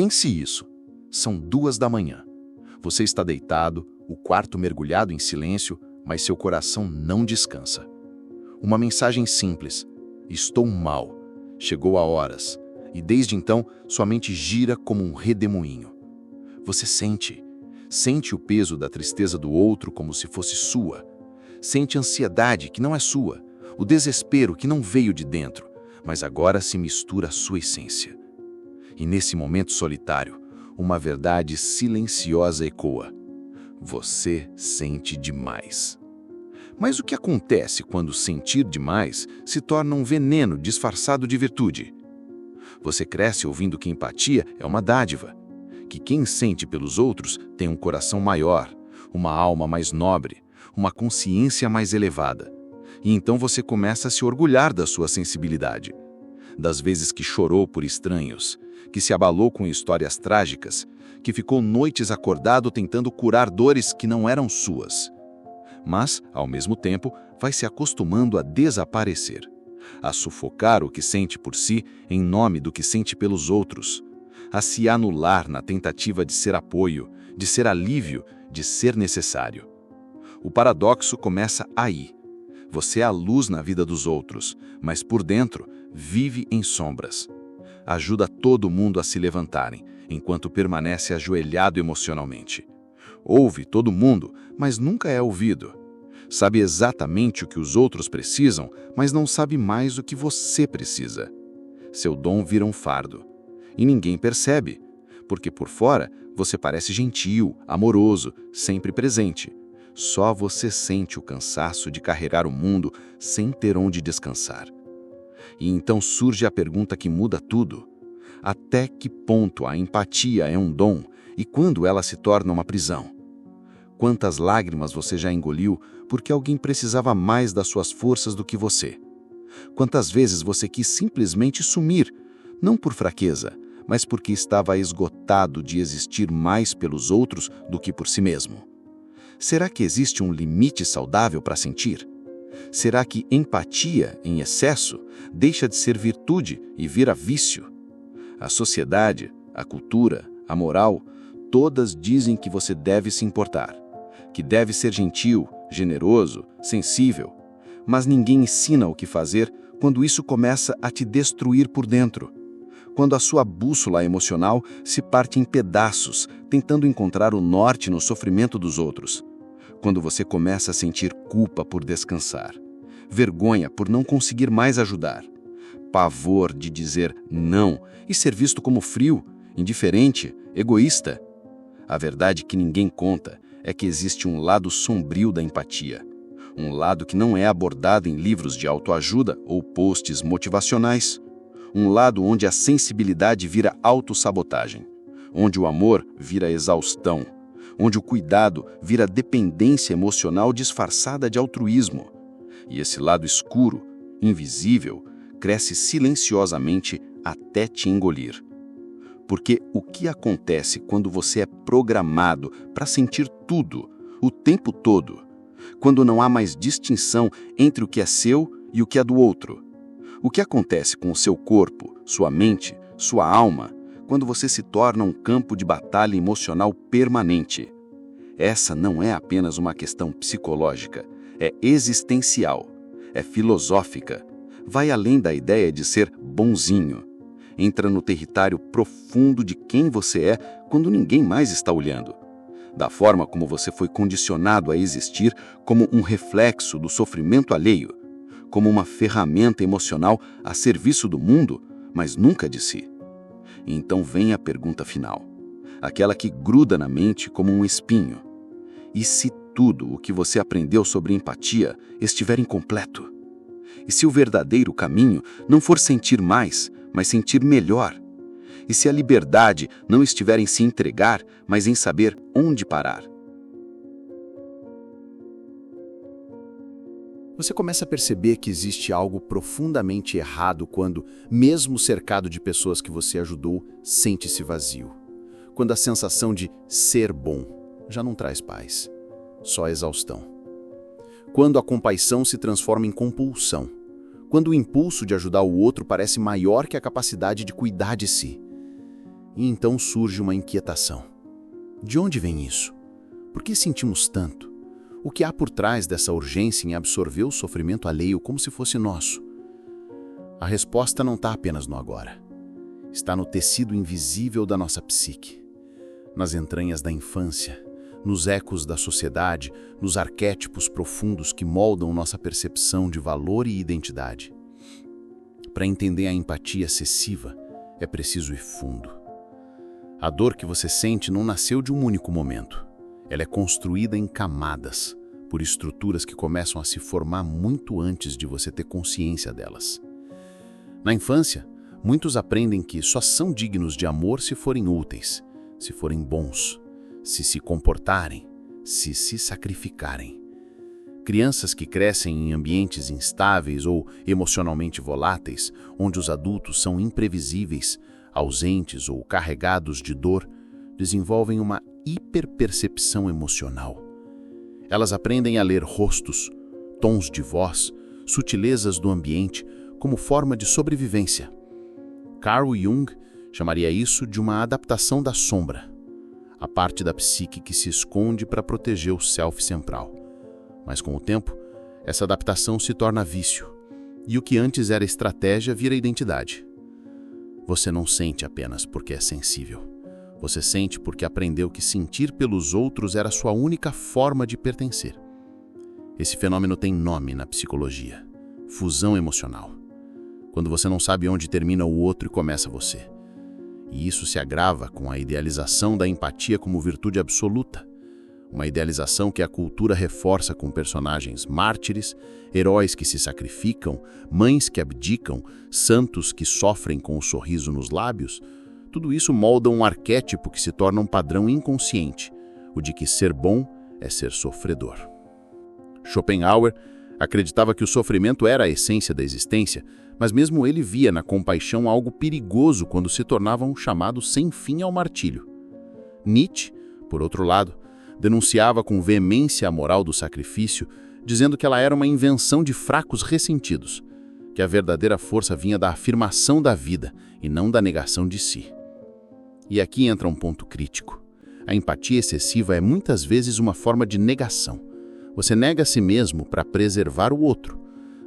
Pense isso. São 2 da manhã. Você está deitado, o quarto mergulhado em silêncio, mas seu coração não descansa. Uma mensagem simples: estou mal. Chegou há horas. E desde então, sua mente gira como um redemoinho. Você sente o peso da tristeza do outro como se fosse sua. Sente a ansiedade que não é sua, o desespero que não veio de dentro, mas agora se mistura à sua essência. E nesse momento solitário, uma verdade silenciosa ecoa: você sente demais. Mas o que acontece quando sentir demais se torna um veneno disfarçado de virtude? Você cresce ouvindo que empatia é uma dádiva, que quem sente pelos outros tem um coração maior, uma alma mais nobre, uma consciência mais elevada. E então você começa a se orgulhar da sua sensibilidade, das vezes que chorou por estranhos, que se abalou com histórias trágicas, que ficou noites acordado tentando curar dores que não eram suas. Mas, ao mesmo tempo, vai se acostumando a desaparecer, a sufocar o que sente por si em nome do que sente pelos outros, a se anular na tentativa de ser apoio, de ser alívio, de ser necessário. O paradoxo começa aí. Você é a luz na vida dos outros, mas por dentro vive em sombras. Ajuda todo mundo a se levantarem, enquanto permanece ajoelhado emocionalmente. Ouve todo mundo, mas nunca é ouvido. Sabe exatamente o que os outros precisam, mas não sabe mais o que você precisa. Seu dom vira um fardo. E ninguém percebe, porque por fora você parece gentil, amoroso, sempre presente. Só você sente o cansaço de carregar o mundo sem ter onde descansar. E então surge a pergunta que muda tudo. Até que ponto a empatia é um dom e quando ela se torna uma prisão? Quantas lágrimas você já engoliu porque alguém precisava mais das suas forças do que você? Quantas vezes você quis simplesmente sumir, não por fraqueza, mas porque estava esgotado de existir mais pelos outros do que por si mesmo? Será que existe um limite saudável para sentir? Será que empatia, em excesso, deixa de ser virtude e vira vício? A sociedade, a cultura, a moral, todas dizem que você deve se importar, que deve ser gentil, generoso, sensível. Mas ninguém ensina o que fazer quando isso começa a te destruir por dentro. Quando a sua bússola emocional se parte em pedaços, tentando encontrar o norte no sofrimento dos outros. Quando você começa a sentir culpa por descansar, vergonha por não conseguir mais ajudar, pavor de dizer não e ser visto como frio, indiferente, egoísta. A verdade que ninguém conta é que existe um lado sombrio da empatia, um lado que não é abordado em livros de autoajuda ou posts motivacionais, um lado onde a sensibilidade vira autossabotagem, onde o amor vira exaustão, onde o cuidado vira dependência emocional disfarçada de altruísmo. E esse lado escuro, invisível, cresce silenciosamente até te engolir. Porque o que acontece quando você é programado para sentir tudo, o tempo todo? Quando não há mais distinção entre o que é seu e o que é do outro? O que acontece com o seu corpo, sua mente, sua alma, quando você se torna um campo de batalha emocional permanente? Essa não é apenas uma questão psicológica, é existencial, é filosófica, vai além da ideia de ser bonzinho. Entra no território profundo de quem você é quando ninguém mais está olhando. Da forma como você foi condicionado a existir como um reflexo do sofrimento alheio, como uma ferramenta emocional a serviço do mundo, mas nunca de si. E então vem a pergunta final, aquela que gruda na mente como um espinho. E se tudo o que você aprendeu sobre empatia estiver incompleto? E se o verdadeiro caminho não for sentir mais, mas sentir melhor? E se a liberdade não estiver em se entregar, mas em saber onde parar? Você começa a perceber que existe algo profundamente errado quando, mesmo cercado de pessoas que você ajudou, sente-se vazio. Quando a sensação de ser bom já não traz paz, só exaustão. Quando a compaixão se transforma em compulsão. Quando o impulso de ajudar o outro parece maior que a capacidade de cuidar de si. E então surge uma inquietação. De onde vem isso? Por que sentimos tanto? O que há por trás dessa urgência em absorver o sofrimento alheio como se fosse nosso? A resposta não está apenas no agora. Está no tecido invisível da nossa psique, nas entranhas da infância, nos ecos da sociedade, nos arquétipos profundos que moldam nossa percepção de valor e identidade. Para entender a empatia excessiva, é preciso ir fundo. A dor que você sente não nasceu de um único momento. Ela é construída em camadas, por estruturas que começam a se formar muito antes de você ter consciência delas. Na infância, muitos aprendem que só são dignos de amor se forem úteis, se forem bons, se comportarem, se sacrificarem. Crianças que crescem em ambientes instáveis ou emocionalmente voláteis, onde os adultos são imprevisíveis, ausentes ou carregados de dor, desenvolvem uma hiperpercepção emocional. Elas aprendem a ler rostos, tons de voz, sutilezas do ambiente como forma de sobrevivência. Carl Jung chamaria isso de uma adaptação da sombra, a parte da psique que se esconde para proteger o self central. Mas com o tempo, essa adaptação se torna vício, e o que antes era estratégia vira identidade. Você não sente apenas porque é sensível. Você sente porque aprendeu que sentir pelos outros era sua única forma de pertencer. Esse fenômeno tem nome na psicologia: fusão emocional. Quando você não sabe onde termina o outro e começa você. E isso se agrava com a idealização da empatia como virtude absoluta. Uma idealização que a cultura reforça com personagens mártires, heróis que se sacrificam, mães que abdicam, santos que sofrem com o sorriso nos lábios. Tudo isso molda um arquétipo que se torna um padrão inconsciente, o de que ser bom é ser sofredor. Schopenhauer acreditava que o sofrimento era a essência da existência, mas mesmo ele via na compaixão algo perigoso quando se tornava um chamado sem fim ao martírio. Nietzsche, por outro lado, denunciava com veemência a moral do sacrifício, dizendo que ela era uma invenção de fracos ressentidos, que a verdadeira força vinha da afirmação da vida e não da negação de si. E aqui entra um ponto crítico. A empatia excessiva é muitas vezes uma forma de negação. Você nega a si mesmo para preservar o outro.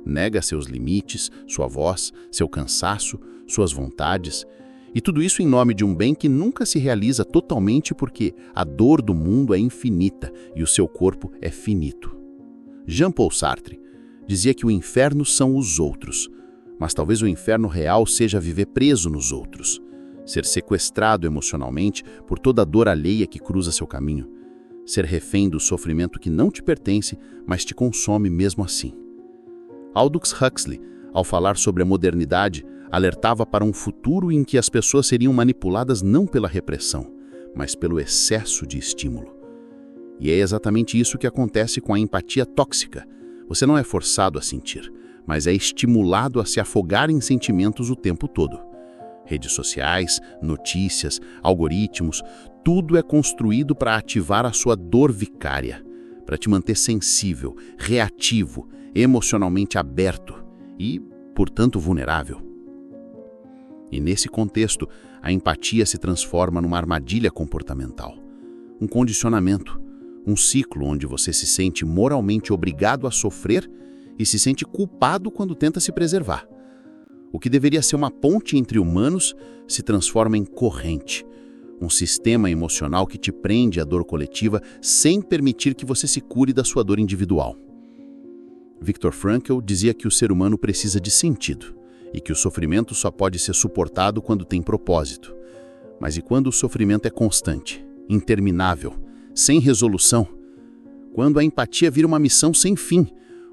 Nega seus limites, sua voz, seu cansaço, suas vontades. E tudo isso em nome de um bem que nunca se realiza totalmente porque a dor do mundo é infinita e o seu corpo é finito. Jean-Paul Sartre dizia que o inferno são os outros, mas talvez o inferno real seja viver preso nos outros, ser sequestrado emocionalmente por toda a dor alheia que cruza seu caminho, ser refém do sofrimento que não te pertence, mas te consome mesmo assim. Aldous Huxley, ao falar sobre a modernidade, alertava para um futuro em que as pessoas seriam manipuladas não pela repressão, mas pelo excesso de estímulo. E é exatamente isso que acontece com a empatia tóxica. Você não é forçado a sentir, mas é estimulado a se afogar em sentimentos o tempo todo. Redes sociais, notícias, algoritmos, tudo é construído para ativar a sua dor vicária, para te manter sensível, reativo, emocionalmente aberto e, portanto, vulnerável. E nesse contexto, a empatia se transforma numa armadilha comportamental, um condicionamento, um ciclo onde você se sente moralmente obrigado a sofrer e se sente culpado quando tenta se preservar. O que deveria ser uma ponte entre humanos se transforma em corrente, um sistema emocional que te prende à dor coletiva sem permitir que você se cure da sua dor individual. Viktor Frankl dizia que o ser humano precisa de sentido e que o sofrimento só pode ser suportado quando tem propósito. Mas e quando o sofrimento é constante, interminável, sem resolução? Quando a empatia vira uma missão sem fim,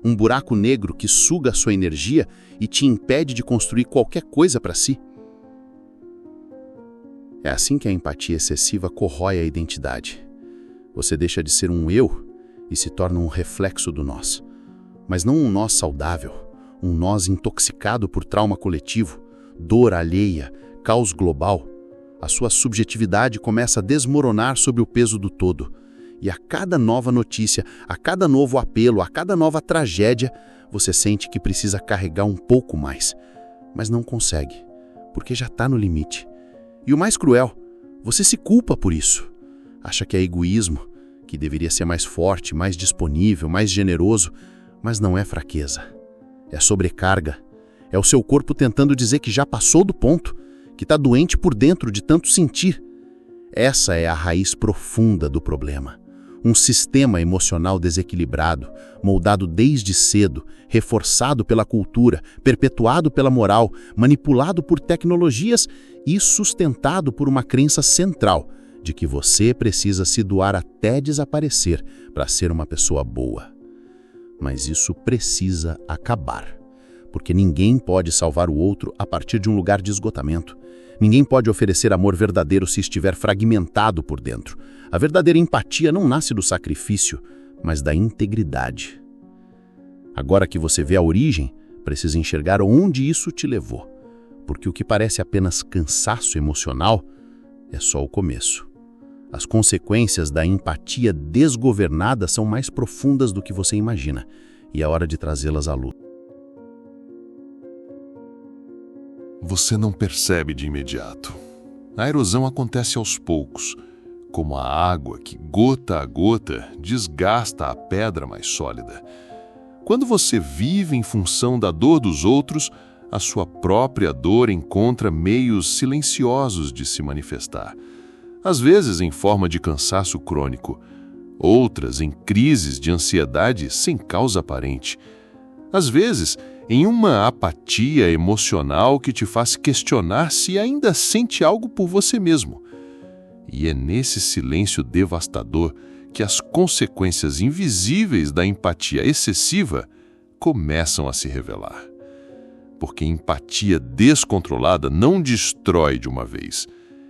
um buraco negro que suga a sua energia e te impede de construir qualquer coisa para si? É assim que a empatia excessiva corrói a identidade. Você deixa de ser um eu e se torna um reflexo do nós. Mas não um nós saudável, um nós intoxicado por trauma coletivo, dor alheia, caos global. A sua subjetividade começa a desmoronar sob o peso do todo. E a cada nova notícia, a cada novo apelo, a cada nova tragédia, você sente que precisa carregar um pouco mais. Mas não consegue, porque já está no limite. E o mais cruel Você se culpa por isso. Acha que é egoísmo, que deveria ser mais forte, mais disponível, mais generoso, mas não é fraqueza. É sobrecarga. É o seu corpo tentando dizer que já passou do ponto, que está doente por dentro de tanto sentir. Essa é a raiz profunda do problema. Um sistema emocional desequilibrado, moldado desde cedo, reforçado pela cultura, perpetuado pela moral, manipulado por tecnologias e sustentado por uma crença central de que você precisa se doar até desaparecer para ser uma pessoa boa. Mas isso precisa acabar, porque ninguém pode salvar o outro a partir de um lugar de esgotamento. Ninguém pode oferecer amor verdadeiro se estiver fragmentado por dentro. A verdadeira empatia não nasce do sacrifício, mas da integridade. Agora que você vê a origem, precisa enxergar onde isso te levou, porque o que parece apenas cansaço emocional é só o começo. As consequências da empatia desgovernada são mais profundas do que você imagina, e é hora de trazê-las à luz. Você não percebe de imediato. A erosão acontece aos poucos, como a água que, gota a gota, desgasta a pedra mais sólida. Quando você vive em função da dor dos outros, a sua própria dor encontra meios silenciosos de se manifestar. Às vezes em forma de cansaço crônico, outras em crises de ansiedade sem causa aparente. Às vezes, em uma apatia emocional que te faz questionar se ainda sente algo por você mesmo. E é nesse silêncio devastador que as consequências invisíveis da empatia excessiva começam a se revelar. Porque empatia descontrolada não destrói de uma vez.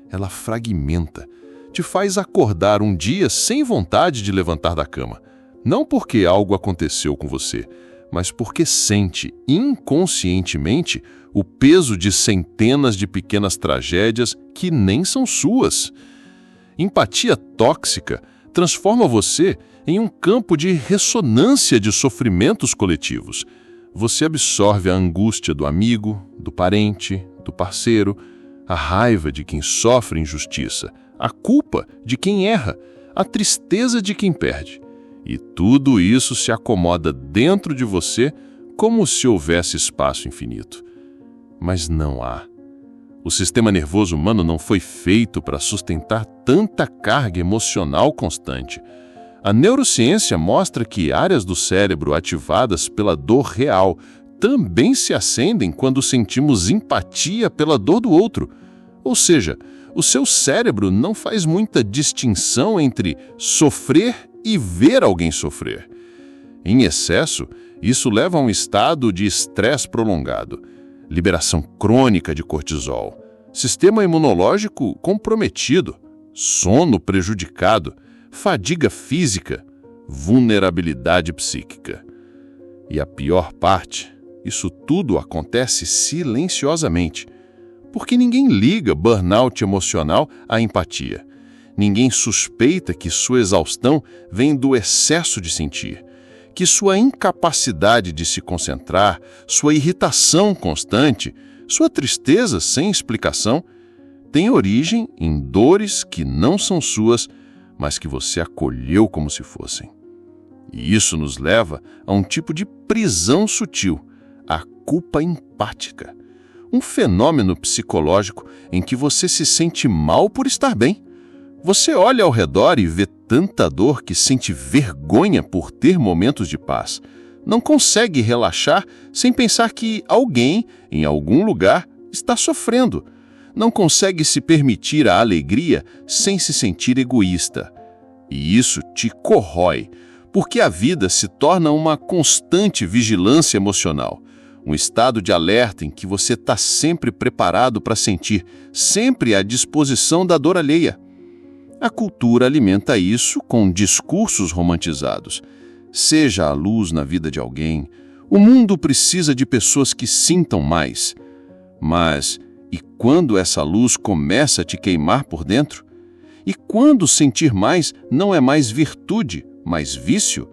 Ela fragmenta, te faz acordar um dia sem vontade de levantar da cama. Não porque algo aconteceu com você, mas porque sente inconscientemente o peso de centenas de pequenas tragédias que nem são suas. Empatia tóxica transforma você em um campo de ressonância de sofrimentos coletivos. Você absorve a angústia do amigo, do parente, do parceiro, a raiva de quem sofre injustiça, a culpa de quem erra, a tristeza de quem perde. E tudo isso se acomoda dentro de você como se houvesse espaço infinito. Mas não há. O sistema nervoso humano não foi feito para sustentar tanta carga emocional constante. A neurociência mostra que áreas do cérebro ativadas pela dor real também se acendem quando sentimos empatia pela dor do outro. Ou seja, o seu cérebro não faz muita distinção entre sofrer e ver alguém sofrer. Em excesso, isso leva a um estado de estresse prolongado, liberação crônica de cortisol, sistema imunológico comprometido, sono prejudicado, fadiga física, vulnerabilidade psíquica. E a pior parte, isso tudo acontece silenciosamente, porque ninguém liga burnout emocional à empatia. Ninguém suspeita que sua exaustão vem do excesso de sentir, que sua incapacidade de se concentrar, sua irritação constante, sua tristeza sem explicação, tem origem em dores que não são suas, mas que você acolheu como se fossem. E isso nos leva a um tipo de prisão sutil, a culpa empática. Um fenômeno psicológico em que você se sente mal por estar bem. Você olha ao redor e vê tanta dor que sente vergonha por ter momentos de paz. Não consegue relaxar sem pensar que alguém, em algum lugar, está sofrendo. Não consegue se permitir a alegria sem se sentir egoísta. E isso te corrói, porque a vida se torna uma constante vigilância emocional. Um estado de alerta em que você está sempre preparado para sentir, sempre à disposição da dor alheia. A cultura alimenta isso com discursos romantizados. Seja a luz na vida de alguém, o mundo precisa de pessoas que sintam mais. Mas, e quando essa luz começa a te queimar por dentro? E quando sentir mais não é mais virtude, mas vício?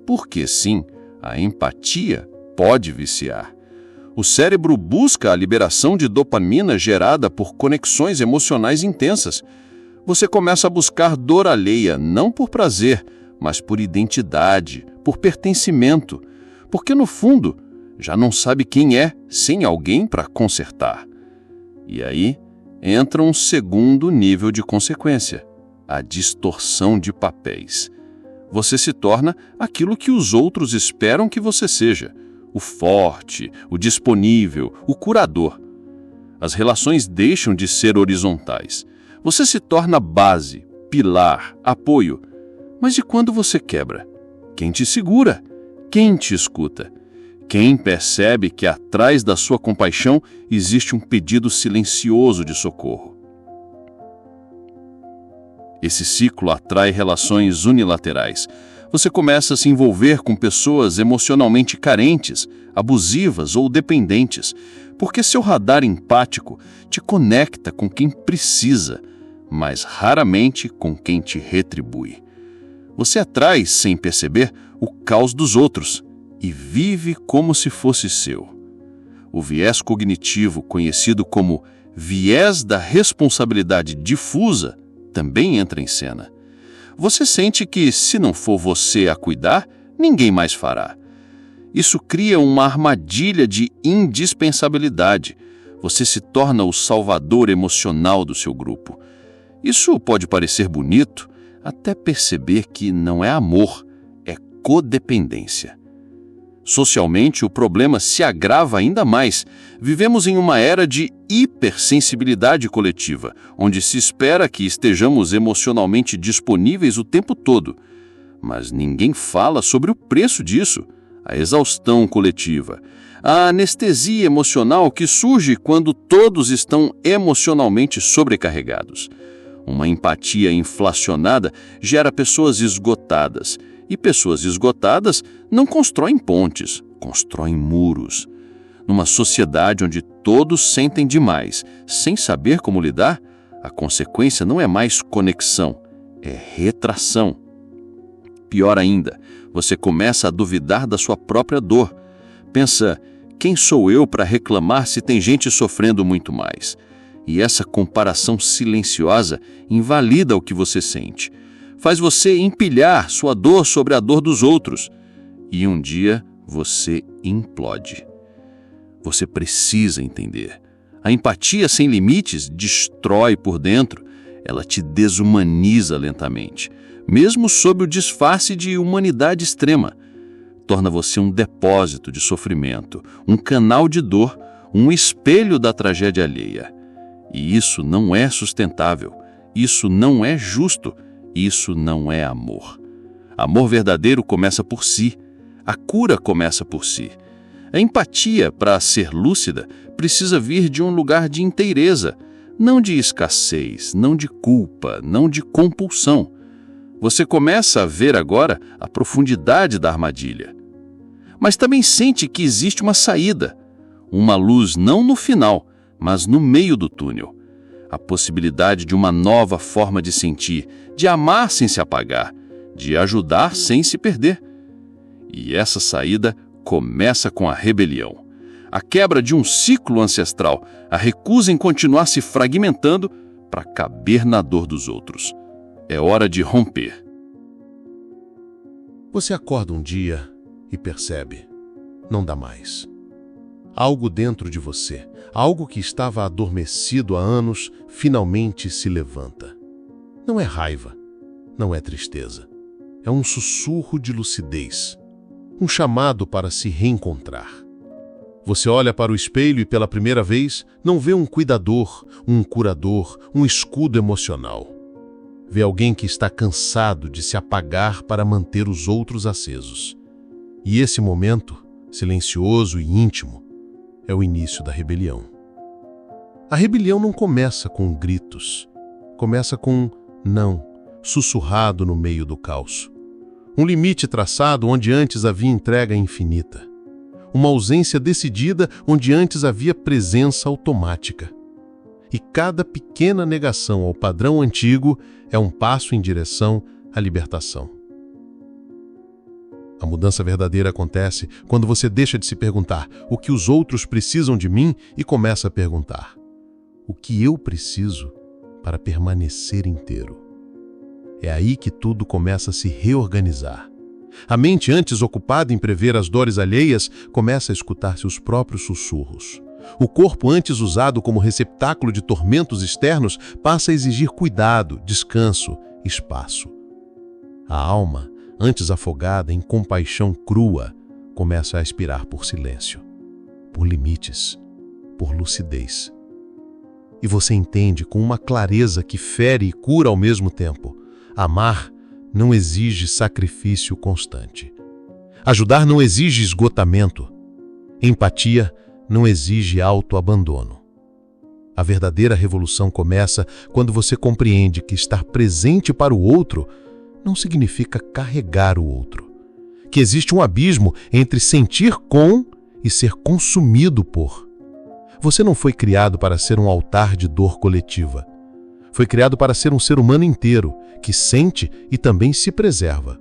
Porque sim, a empatia pode viciar. O cérebro busca a liberação de dopamina gerada por conexões emocionais intensas. Você começa a buscar dor alheia, não por prazer, mas por identidade, por pertencimento, porque no fundo já não sabe quem é sem alguém para consertar. E aí entra um segundo nível de consequência, a distorção de papéis. Você se torna aquilo que os outros esperam que você seja, o forte, o disponível, o curador. As relações deixam de ser horizontais. Você se torna base, pilar, apoio. Mas e quando você quebra? Quem te segura? Quem te escuta? Quem percebe que atrás da sua compaixão existe um pedido silencioso de socorro? Esse ciclo atrai relações unilaterais. Você começa a se envolver com pessoas emocionalmente carentes, abusivas ou dependentes, porque seu radar empático te conecta com quem precisa, mas raramente com quem te retribui. Você atrai, sem perceber, o caos dos outros e vive como se fosse seu. O viés cognitivo, conhecido como viés da responsabilidade difusa, também entra em cena. Você sente que, se não for você a cuidar, ninguém mais fará. Isso cria uma armadilha de indispensabilidade. Você se torna o salvador emocional do seu grupo. Isso pode parecer bonito, até perceber que não é amor, é codependência. Socialmente, o problema se agrava ainda mais. Vivemos em uma era de hipersensibilidade coletiva, onde se espera que estejamos emocionalmente disponíveis o tempo todo. Mas ninguém fala sobre o preço disso, a exaustão coletiva, a anestesia emocional que surge quando todos estão emocionalmente sobrecarregados. Uma empatia inflacionada gera pessoas esgotadas, e pessoas esgotadas não constroem pontes, constroem muros. Numa sociedade onde todos sentem demais, sem saber como lidar, a consequência não é mais conexão, é retração. Pior ainda, você começa a duvidar da sua própria dor. Pensa, quem sou eu para reclamar se tem gente sofrendo muito mais? E essa comparação silenciosa invalida o que você sente. Faz você empilhar sua dor sobre a dor dos outros. E um dia você implode. Você precisa entender. A empatia sem limites destrói por dentro. Ela te desumaniza lentamente, mesmo sob o disfarce de humanidade extrema. Torna você um depósito de sofrimento, um canal de dor, um espelho da tragédia alheia. E isso não é sustentável, isso não é justo, isso não é amor. Amor verdadeiro começa por si, a cura começa por si. A empatia, para ser lúcida, precisa vir de um lugar de inteireza, não de escassez, não de culpa, não de compulsão. Você começa a ver agora a profundidade da armadilha. Mas também sente que existe uma saída, uma luz não no final, mas no meio do túnel. A possibilidade de uma nova forma de sentir, de amar sem se apagar, de ajudar sem se perder. E essa saída começa com a rebelião, a quebra de um ciclo ancestral, a recusa em continuar se fragmentando para caber na dor dos outros. É hora de romper. Você acorda um dia e percebe, não dá mais. Algo dentro de você, algo que estava adormecido há anos, finalmente se levanta. Não é raiva, não é tristeza. É um sussurro de lucidez, um chamado para se reencontrar. Você olha para o espelho e pela primeira vez não vê um cuidador, um curador, um escudo emocional. Vê alguém que está cansado de se apagar para manter os outros acesos. E esse momento, silencioso e íntimo, é o início da rebelião. A rebelião não começa com gritos, começa com não, sussurrado no meio do caos. Um limite traçado onde antes havia entrega infinita. Uma ausência decidida onde antes havia presença automática. E cada pequena negação ao padrão antigo é um passo em direção à libertação. A mudança verdadeira acontece quando você deixa de se perguntar o que os outros precisam de mim e começa a perguntar: o que eu preciso para permanecer inteiro. É aí que tudo começa a se reorganizar. A mente, antes ocupada em prever as dores alheias, começa a escutar seus próprios sussurros. O corpo, antes usado como receptáculo de tormentos externos, passa a exigir cuidado, descanso, espaço. A alma, antes afogada em compaixão crua, começa a aspirar por silêncio, por limites, por lucidez. E você entende com uma clareza que fere e cura ao mesmo tempo. Amar não exige sacrifício constante. Ajudar não exige esgotamento. Empatia não exige autoabandono. A verdadeira revolução começa quando você compreende que estar presente para o outro não significa carregar o outro. Que existe um abismo entre sentir com e ser consumido por. Você não foi criado para ser um altar de dor coletiva. Foi criado para ser um ser humano inteiro, que sente e também se preserva.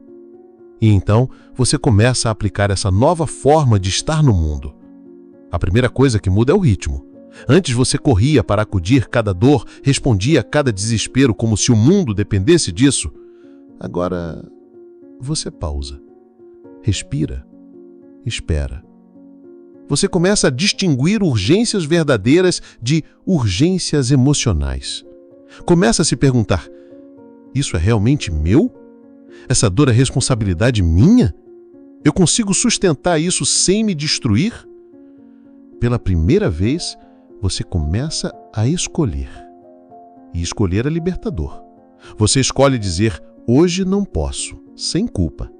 E então, você começa a aplicar essa nova forma de estar no mundo. A primeira coisa que muda é o ritmo. Antes você corria para acudir cada dor, respondia a cada desespero como se o mundo dependesse disso. Agora, você pausa, respira, espera. Você começa a distinguir urgências verdadeiras de urgências emocionais. Começa a se perguntar: isso é realmente meu? Essa dor é responsabilidade minha? Eu consigo sustentar isso sem me destruir? Pela primeira vez, você começa a escolher. E escolher é libertador. Você escolhe dizer: hoje não posso, sem culpa.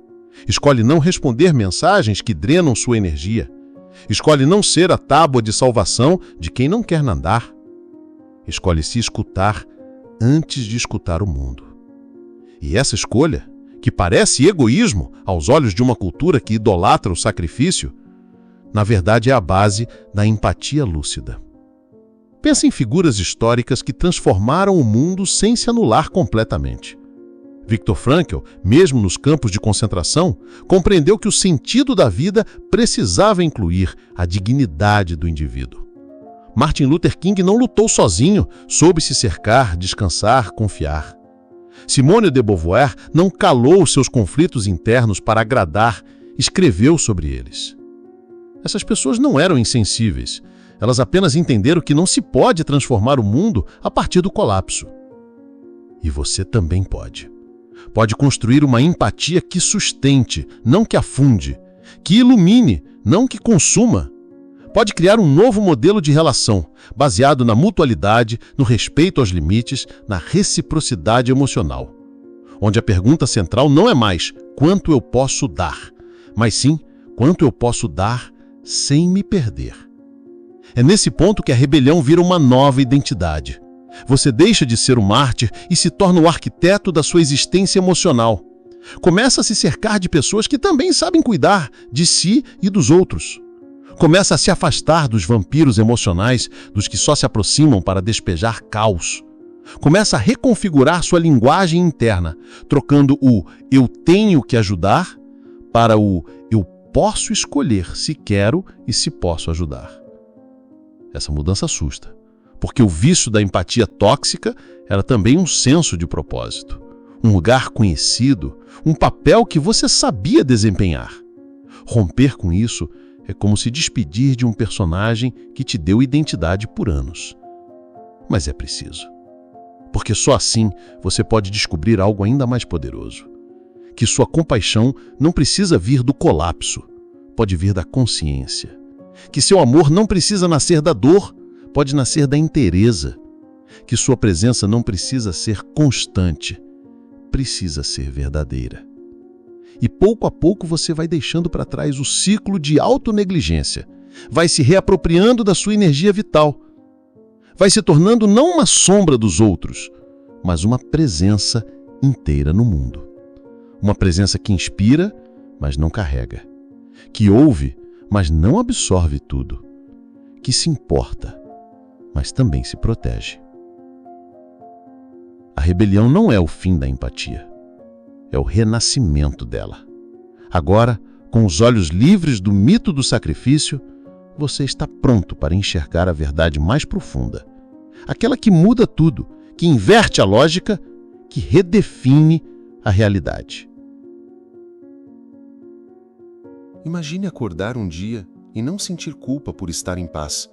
Escolhe não responder mensagens que drenam sua energia. Escolhe não ser a tábua de salvação de quem não quer nadar. Escolhe se escutar antes de escutar o mundo. E essa escolha, que parece egoísmo aos olhos de uma cultura que idolatra o sacrifício, na verdade é a base da empatia lúcida. Pensa em figuras históricas que transformaram o mundo sem se anular completamente. Viktor Frankl, mesmo nos campos de concentração, compreendeu que o sentido da vida precisava incluir a dignidade do indivíduo. Martin Luther King não lutou sozinho, soube se cercar, descansar, confiar. Simone de Beauvoir não calou seus conflitos internos para agradar, escreveu sobre eles. Essas pessoas não eram insensíveis, elas apenas entenderam que não se pode transformar o mundo a partir do colapso. E você também pode. Pode construir uma empatia que sustente, não que afunde, que ilumine, não que consuma. Pode criar um novo modelo de relação, baseado na mutualidade, no respeito aos limites, na reciprocidade emocional. Onde a pergunta central não é mais quanto eu posso dar, mas sim quanto eu posso dar sem me perder. É nesse ponto que a rebelião vira uma nova identidade. Você deixa de ser um mártir e se torna o arquiteto da sua existência emocional. Começa a se cercar de pessoas que também sabem cuidar de si e dos outros. Começa a se afastar dos vampiros emocionais, dos que só se aproximam para despejar caos. Começa a reconfigurar sua linguagem interna, trocando o eu tenho que ajudar para o eu posso escolher se quero e se posso ajudar. Essa mudança assusta, porque o vício da empatia tóxica era também um senso de propósito, um lugar conhecido, um papel que você sabia desempenhar. Romper com isso é como se despedir de um personagem que te deu identidade por anos. Mas é preciso. Porque só assim você pode descobrir algo ainda mais poderoso. Que sua compaixão não precisa vir do colapso, pode vir da consciência. Que seu amor não precisa nascer da dor, pode nascer da inteireza. Que sua presença não precisa ser constante, precisa ser verdadeira. E pouco a pouco você vai deixando para trás o ciclo de autonegligência, vai se reapropriando da sua energia vital, vai se tornando não uma sombra dos outros, mas uma presença inteira no mundo. Uma presença que inspira, mas não carrega, que ouve, mas não absorve tudo, que se importa, mas também se protege. A rebelião não é o fim da empatia, é o renascimento dela. Agora, com os olhos livres do mito do sacrifício, você está pronto para enxergar a verdade mais profunda, aquela que muda tudo, que inverte a lógica, que redefine a realidade. Imagine acordar um dia e não sentir culpa por estar em paz.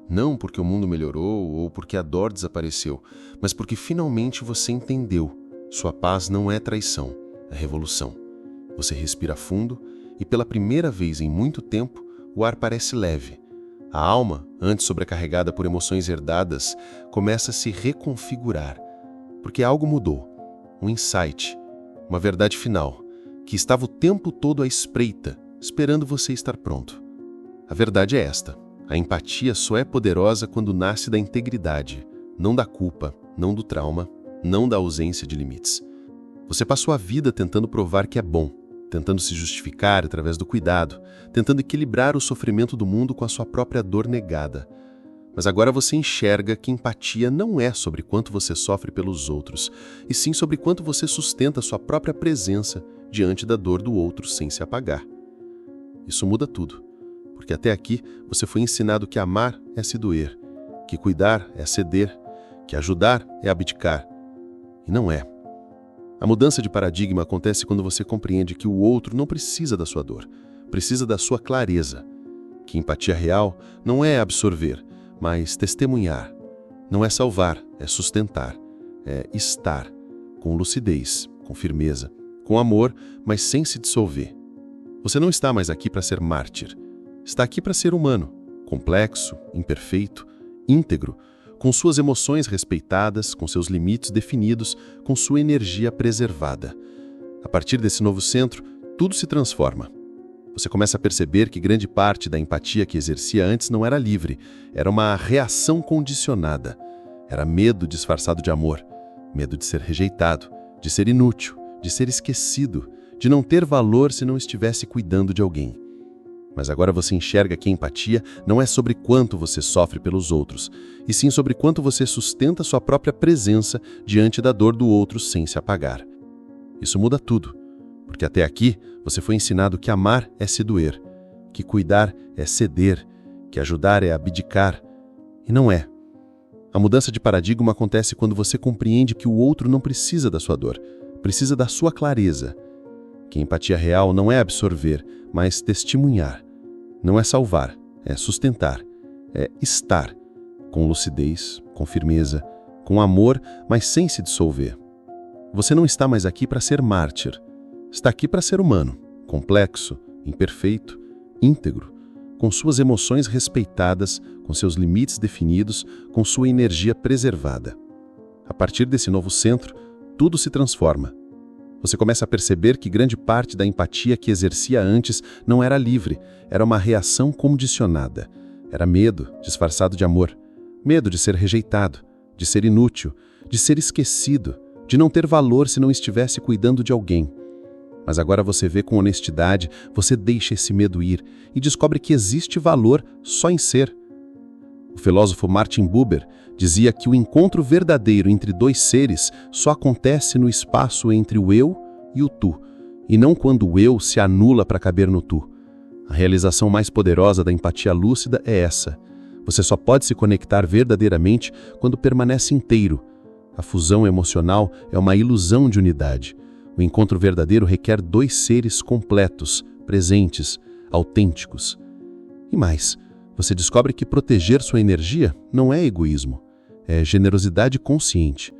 Não porque o mundo melhorou ou porque a dor desapareceu, mas porque finalmente você entendeu. Sua paz não é traição, é revolução. Você respira fundo e pela primeira vez em muito tempo, o ar parece leve. A alma, antes sobrecarregada por emoções herdadas, começa a se reconfigurar, porque algo mudou. Um insight, uma verdade final, que estava o tempo todo à espreita, esperando você estar pronto. A verdade é esta: a empatia só é poderosa quando nasce da integridade, não da culpa, não do trauma, não da ausência de limites. Você passou a vida tentando provar que é bom, tentando se justificar através do cuidado, tentando equilibrar o sofrimento do mundo com a sua própria dor negada. Mas agora você enxerga que empatia não é sobre quanto você sofre pelos outros, e sim sobre quanto você sustenta sua própria presença diante da dor do outro sem se apagar. Isso muda tudo, porque até aqui você foi ensinado que amar é se doer, que cuidar é ceder, que ajudar é abdicar. E não é. A mudança de paradigma acontece quando você compreende que o outro não precisa da sua dor, precisa da sua clareza. Que empatia real não é absorver, mas testemunhar. Não é salvar, é sustentar, é estar, com lucidez, com firmeza, com amor, mas sem se dissolver. Você não está mais aqui para ser mártir. Está aqui para ser humano, complexo, imperfeito, íntegro, com suas emoções respeitadas, com seus limites definidos, com sua energia preservada. A partir desse novo centro, tudo se transforma. Você começa a perceber que grande parte da empatia que exercia antes não era livre, era uma reação condicionada. Era medo disfarçado de amor, medo de ser rejeitado, de ser inútil, de ser esquecido, de não ter valor se não estivesse cuidando de alguém. Mas agora você enxerga que a empatia não é sobre quanto você sofre pelos outros, e sim sobre quanto você sustenta sua própria presença diante da dor do outro sem se apagar. Isso muda tudo, porque até aqui você foi ensinado que amar é se doer, que cuidar é ceder, que ajudar é abdicar, e não é. A mudança de paradigma acontece quando você compreende que o outro não precisa da sua dor, precisa da sua clareza. Que empatia real não é absorver, mas testemunhar. Não é salvar, é sustentar, é estar, com lucidez, com firmeza, com amor, mas sem se dissolver. Você não está mais aqui para ser mártir. Está aqui para ser humano, complexo, imperfeito, íntegro, com suas emoções respeitadas, com seus limites definidos, com sua energia preservada. A partir desse novo centro, tudo se transforma. Você começa a perceber que grande parte da empatia que exercia antes não era livre, era uma reação condicionada. Era medo, disfarçado de amor. Medo de ser rejeitado, de ser inútil, de ser esquecido, de não ter valor se não estivesse cuidando de alguém. Mas agora você vê com honestidade, você deixa esse medo ir e descobre que existe valor só em ser. O filósofo Martin Buber dizia que o encontro verdadeiro entre dois seres só acontece no espaço entre o eu e o tu, e não quando o eu se anula para caber no tu. A realização mais poderosa da empatia lúcida é essa. Você só pode se conectar verdadeiramente quando permanece inteiro. A fusão emocional é uma ilusão de unidade. O encontro verdadeiro requer dois seres completos, presentes, autênticos. E mais, você descobre que proteger sua energia não é egoísmo, é generosidade consciente.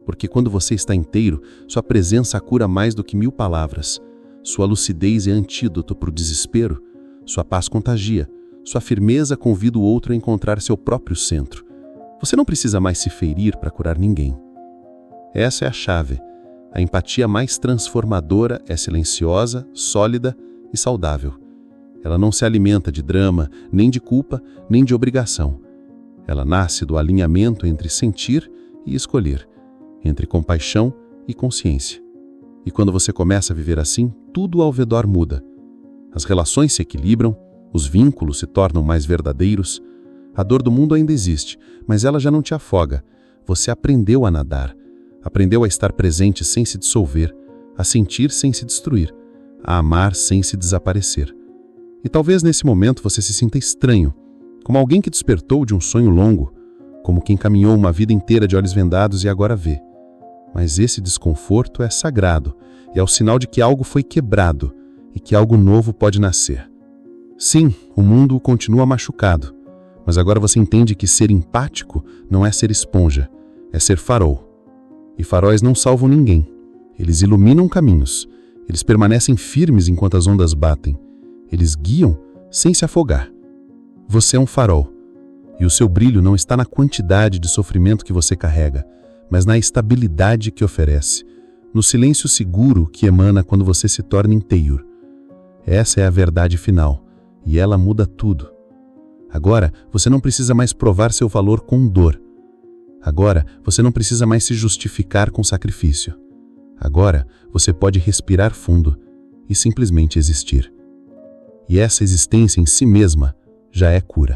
Porque quando você está inteiro, sua presença cura mais do que 1000 palavras. Sua lucidez é antídoto para o desespero, sua paz contagia, sua firmeza convida o outro a encontrar seu próprio centro. Você não precisa mais se ferir para curar ninguém. Essa é a chave. A empatia mais transformadora é silenciosa, sólida e saudável. Ela não se alimenta de drama, nem de culpa, nem de obrigação. Ela nasce do alinhamento entre sentir e escolher, entre compaixão e consciência. E quando você começa a viver assim, tudo ao redor muda. As relações se equilibram, os vínculos se tornam mais verdadeiros. A dor do mundo ainda existe, mas ela já não te afoga. Você aprendeu a nadar, aprendeu a estar presente sem se dissolver, a sentir sem se destruir, a amar sem se desaparecer. E talvez nesse momento você se sinta estranho, como alguém que despertou de um sonho longo, como quem caminhou uma vida inteira de olhos vendados e agora vê. Mas esse desconforto é sagrado e é o sinal de que algo foi quebrado e que algo novo pode nascer. Sim, o mundo continua machucado, mas agora você entende que ser empático não é ser esponja, é ser farol. E faróis não salvam ninguém. Eles iluminam caminhos. Eles permanecem firmes enquanto as ondas batem. Eles guiam sem se afogar. Você é um farol. E o seu brilho não está na quantidade de sofrimento que você carrega, mas na estabilidade que oferece, no silêncio seguro que emana quando você se torna inteiro. Essa é a verdade final, e ela muda tudo. Agora, você não precisa mais provar seu valor com dor. Agora, você não precisa mais se justificar com sacrifício. Agora, você pode respirar fundo e simplesmente existir. E essa existência em si mesma já é cura.